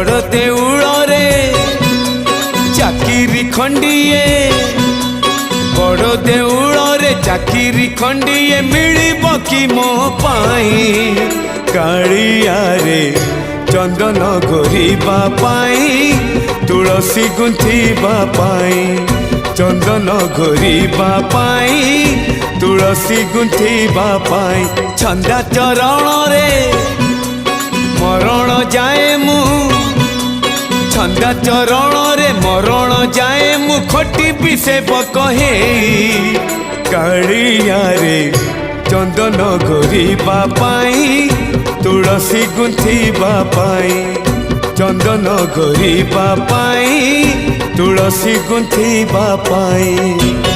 बड़ देउल रे चाकिरी खंडिए बड़ देउल रे चाकिरी खंडिए मिलिब कि मो पाई कालिया रे चंदन घोरिबा पाई तुलसी गुंथिबा पाई चंदन घोरिबा पाई तुलसी गुंथिबा पाई छंदा चरण रे मरण जाए मु छंदा चरण रे मरण जाए मु खटी पिसे कहे कालिया रे चंदन घोरिबा पाई तुलसी गुंथिबा पाई चंदन घोरिबा पाई तुलसी गुंथिबा पाई।